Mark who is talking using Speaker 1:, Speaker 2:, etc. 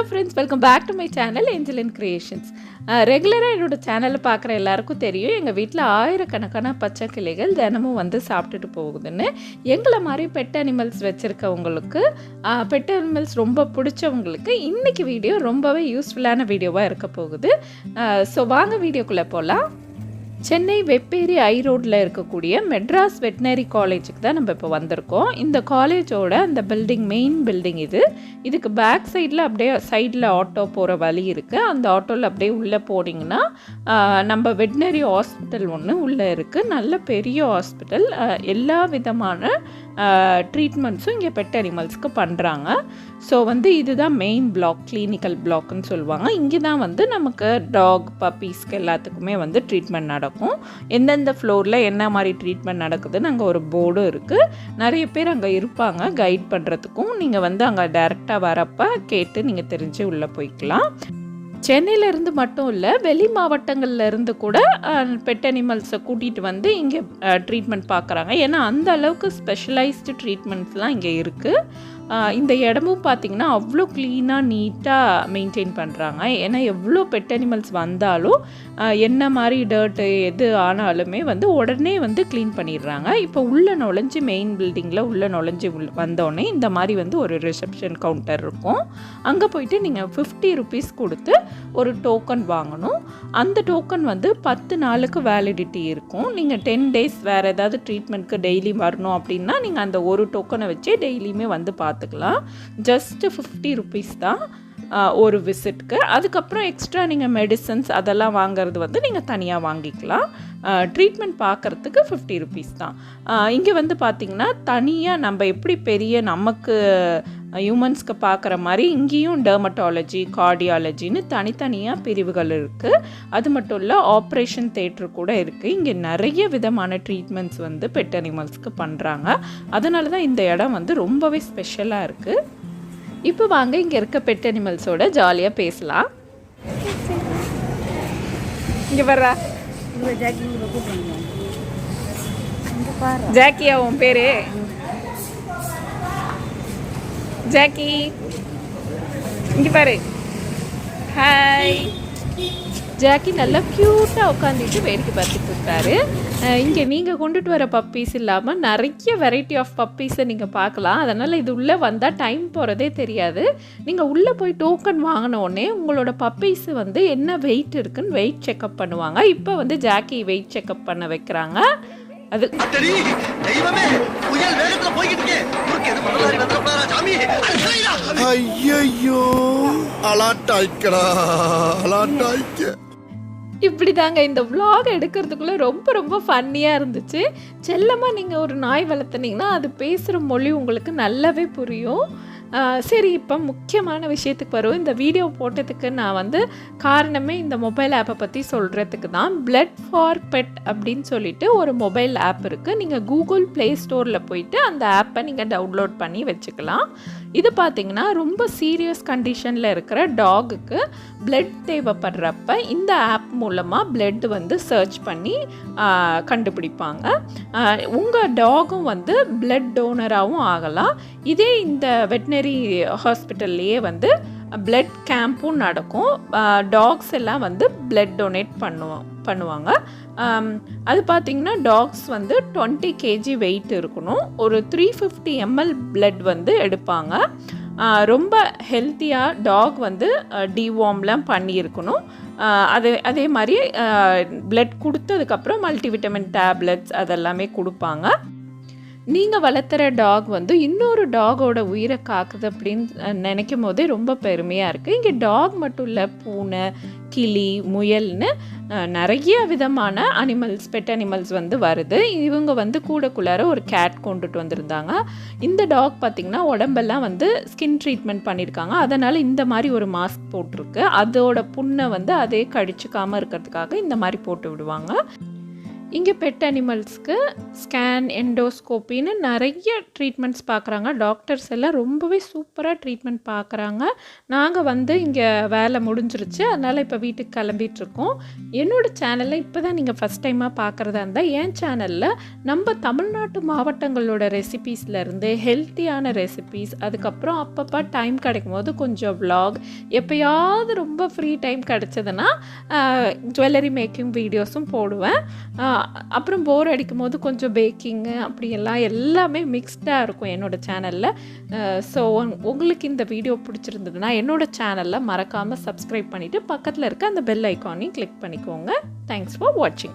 Speaker 1: friends, welcome back to my channel angelinecreations. ரெகுலராக என்னோட சேனலில் பார்க்குற எல்லாருக்கும் தெரியும் எங்கள் வீட்டில் ஆயிரக்கணக்கான பச்சை கிளிகள் தினமும் வந்து சாப்பிட்டுட்டு போகுதுன்னு. எங்களை மாதிரி பெட் அனிமல்ஸ் வச்சுருக்கவங்களுக்கு, பெட் அனிமல்ஸ் ரொம்ப பிடிச்சவங்களுக்கு இன்றைக்கி வீடியோ ரொம்பவே யூஸ்ஃபுல்லான வீடியோவாக இருக்க போகுது. ஸோ வாங்க வீடியோக்குள்ளே போகலாம். சென்னை வெப்பேரி ஐ ரோட்டில் இருக்கக்கூடிய மெட்ராஸ் வெட்டினரி காலேஜுக்கு தான் நம்ம இப்போ வந்திருக்கோம். இந்த காலேஜோட அந்த பில்டிங், மெயின் பில்டிங் இதுக்கு பேக் சைடில் அப்படியே சைடில் ஆட்டோ போகிற வழி இருக்குது. அந்த ஆட்டோவில் அப்படியே உள்ளே போனீங்கன்னா நம்ம வெட்டினரி ஹாஸ்பிட்டல் ஒன்று உள்ளே இருக்குது. நல்ல பெரிய ஹாஸ்பிட்டல். எல்லா விதமான ட்ரீட்மெண்ட்ஸும் இங்கே பெட் அனிமல்ஸ்க்கு பண்ணுறாங்க. ஸோ வந்து இதுதான் மெயின் பிளாக், கிளினிக்கல் பிளாக்னு சொல்லுவாங்க. இங்கே தான் வந்து நமக்கு டாக், பப்பீஸ்க்கு எல்லாத்துக்குமே வந்து ட்ரீட்மெண்ட் நடக்கும். எந்தெந்த ஃப்ளோரில் என்ன மாதிரி ட்ரீட்மெண்ட் நடக்குதுன்னு அங்கே ஒரு போர்டும் இருக்குது. நிறைய பேர் அங்கே இருப்பாங்க கைட் பண்ணுறதுக்கும். நீங்கள் வந்து அங்கே டைரெக்டாக வரப்போ கேட்டு நீங்கள் தெரிஞ்சு உள்ளே போய்க்கலாம். சென்னையிலேருந்து மட்டும் இல்லை, வெளி மாவட்டங்களில் இருந்து கூட பெட் அனிமல்ஸை கூட்டிகிட்டு வந்து இங்கே ட்ரீட்மெண்ட் பார்க்குறாங்க. ஏன்னா அந்த அளவுக்கு ஸ்பெஷலைஸ்டு ட்ரீட்மெண்ட்ஸ்லாம் இங்கே இருக்குது. இந்த இடமும் பார்த்திங்கன்னா அவ்வளோ க்ளீனாக, நீட்டாக மெயின்டைன் பண்ணுறாங்க. ஏன்னா எவ்வளோ பெட் அனிமல்ஸ் வந்தாலும் என்ன மாதிரி டர்ட்டு எது ஆனாலுமே வந்து உடனே வந்து க்ளீன் பண்ணிடுறாங்க. இப்போ உள்ளே நுழைஞ்சி மெயின் பில்டிங்கில் உள்ளே நுழைஞ்சி வந்தோடனே இந்த மாதிரி வந்து ஒரு ரிசப்ஷன் கவுண்டர் இருக்கும். அங்கே போயிட்டு நீங்கள் 50 rupees கொடுத்து ஒரு டோக்கன் வாங்கணும். அந்த டோக்கன் வந்து 10 நாளுக்கு வேலிடிட்டி இருக்கும். நீங்கள் 10 days வேறு ஏதாவது ட்ரீட்மெண்ட்க்கு டெய்லி வரணும் அப்படின்னா நீங்கள் அந்த ஒரு டோக்கனை வச்சே டெய்லியுமே வந்து பார்த்துக்கலாம். ஜஸ்ட்டு 50 rupees தான் ஒரு விசிட்க்கு. அதுக்கப்புறம் எக்ஸ்ட்ரா நீங்கள் மெடிசன்ஸ் அதெல்லாம் வாங்கிறது வந்து நீங்கள் தனியாக வாங்கிக்கலாம். ட்ரீட்மெண்ட் பார்க்குறதுக்கு 50 rupees தான். இங்கே வந்து பார்த்திங்கன்னா தனியாக நம்ம எப்படி பெரிய நமக்கு ஹியூமன்ஸ்க்கு பார்க்குற மாதிரி இங்கேயும் டெர்மட்டாலஜி, கார்டியாலஜின்னு தனித்தனியாக பிரிவுகள் இருக்குது. அது மட்டும் இல்லை, ஆப்ரேஷன் தேட்டர் கூட இருக்குது. இங்கே நிறைய விதமான ட்ரீட்மெண்ட்ஸ் வந்து பெட் அனிமல்ஸ்க்கு பண்ணுறாங்க. அதனால தான் இந்த இடம் வந்து ரொம்பவே ஸ்பெஷலாக இருக்குது. இப்போ வாங்க இங்கே இருக்க பெட் அனிமல்ஸோட ஜாலியாக பேசலாம். இங்கே வர்றா ஜாக்கியா, உன் பேரு ஜாக்கி. இங்கே பாரு. ஹாய். ஜாக்கி நல்லா க்யூட்டாக உட்காந்துட்டு வேடிக்கை பார்த்துட்டு இருக்காரு. இங்கே நீங்கள் கொண்டுட்டு வர பப்பீஸ் இல்லாமல் நிறைய வெரைட்டி ஆஃப் பப்பீஸை நீங்கள் பார்க்கலாம். அதனால் இது உள்ளே வந்தால் டைம் போகிறதே தெரியாது. நீங்கள் உள்ளே போய் டோக்கன் வாங்கினோடனே உங்களோட பப்பீஸு வந்து என்ன வெயிட் இருக்குன்னு வெயிட் செக்கப் பண்ணுவாங்க. இப்போ வந்து ஜாக்கி வெயிட் செக்கப் பண்ண வைக்கிறாங்க. அது இப்படி தாங்க இந்த vlog எடுக்கிறதுக்குள்ளே ரொம்ப ஃபன்னியாக இருந்துச்சு. செல்லமாக நீங்கள் ஒரு நாய் வளர்த்துனீங்கன்னா அது பேசுகிற மொழி உங்களுக்கு நல்லாவே புரியும். சரி, இப்போ முக்கியமான விஷயத்துக்கு வரும். இந்த வீடியோ போட்டதுக்கு நான் வந்து காரணமே இந்த மொபைல் ஆப்பை பற்றி சொல்கிறதுக்கு தான். பிளட் ஃபார் பெட் அப்படின்னு சொல்லிட்டு ஒரு மொபைல் ஆப் இருக்குது. நீங்கள் கூகுள் ப்ளே ஸ்டோரில் போயிட்டு அந்த ஆப்பை நீங்கள் டவுன்லோட் பண்ணி வச்சுக்கலாம். இது பார்த்திங்கன்னா ரொம்ப சீரியஸ் கண்டிஷனில் இருக்கிற டாகுக்கு பிளட் தேவைப்படுறப்ப இந்த ஆப் மூலமாக பிளட் வந்து சர்ச் பண்ணி கண்டுபிடிப்பாங்க. உங்கள் டாகும் வந்து பிளட் டோனராகவும் ஆகலாம். இதே இந்த வெட்டினரி ஹாஸ்பிட்டல்லையே வந்து பிளட் கேம்பும் நடக்கும். டாக்ஸ் எல்லாம் வந்து பிளட் டொனேட் பண்ணுவாங்க. அது பார்த்திங்கன்னா டாக்ஸ் வந்து 20 kg வெயிட் இருக்கணும். ஒரு 350 ml பிளட் வந்து எடுப்பாங்க. ரொம்ப ஹெல்த்தியாக டாக் வந்து டிவார்ம்லாம் பண்ணியிருக்கணும். அதே மாதிரி பிளட் கொடுத்ததுக்கப்புறம் மல்டிவிட்டமின் டேப்லெட்ஸ் அதெல்லாமே கொடுப்பாங்க. நீங்கள் வளர்த்துற டாக் வந்து இன்னொரு டாகோட உயிரை காக்குது அப்படின்னு நினைக்கும் போதே ரொம்ப பெருமையாக இருக்குது. இங்கே டாக் மட்டும் இல்லை, பூனை, கிளி, முயல்னு நிறைய விதமான அனிமல்ஸ், பெட் அனிமல்ஸ் வந்து வருது. இவங்க வந்து கூடக்குள்ளார ஒரு கேட் கொண்டுட்டு வந்திருந்தாங்க. இந்த டாக் பார்த்திங்கன்னா உடம்பெல்லாம் வந்து ஸ்கின் ட்ரீட்மெண்ட் பண்ணியிருக்காங்க. அதனால் இந்த மாதிரி ஒரு மாஸ்க் போட்டிருக்கு. அதோட புண்ணை வந்து அதே கடிச்சிக்காமல் இருக்கிறதுக்காக இந்த மாதிரி போட்டு விடுவாங்க. இங்கே பெட் அனிமல்ஸ்க்கு ஸ்கேன், எண்டோஸ்கோப்பின்னு நிறைய ட்ரீட்மெண்ட்ஸ் பார்க்குறாங்க. டாக்டர்ஸ் எல்லாம் ரொம்பவே சூப்பராக ட்ரீட்மெண்ட் பார்க்குறாங்க. நாங்கள் வந்து இங்கே வேலை முடிஞ்சிருச்சு, அதனால் இப்போ வீட்டுக்கு கிளம்பிகிட்ருக்கோம். என்னோடய சேனலில் இப்போ தான் நீங்கள் ஃபஸ்ட் டைமாக பார்க்குறதா இருந்தால் என் சேனலில் நம்ம தமிழ்நாட்டு மாவட்டங்களோட ரெசிபீஸ்லேருந்து ஹெல்த்தியான ரெசிபீஸ், அதுக்கப்புறம் அப்பப்போ டைம் கிடைக்கும் போது கொஞ்சம் vlog, எப்போயாவது ரொம்ப ஃப்ரீ டைம் கிடச்சதுன்னா ஜுவல்லரி மேக்கிங் வீடியோஸும் போடுவேன். அப்புறம் போர் அடிக்கும் போது கொஞ்சம் பேக்கிங்கு அப்படியெல்லாம் எல்லாமே மிக்ஸ்டாக இருக்கும் என்னோடய சேனலில். ஸோ உங்களுக்கு இந்த வீடியோ பிடிச்சிருந்ததுன்னா என்னோடய சேனலில் மறக்காமல் சப்ஸ்கிரைப் பண்ணிவிட்டு பக்கத்தில் இருக்க அந்த பெல் ஐக்கானையும் கிளிக் பண்ணிக்கோங்க. தேங்க்ஸ் ஃபார் வாட்சிங்.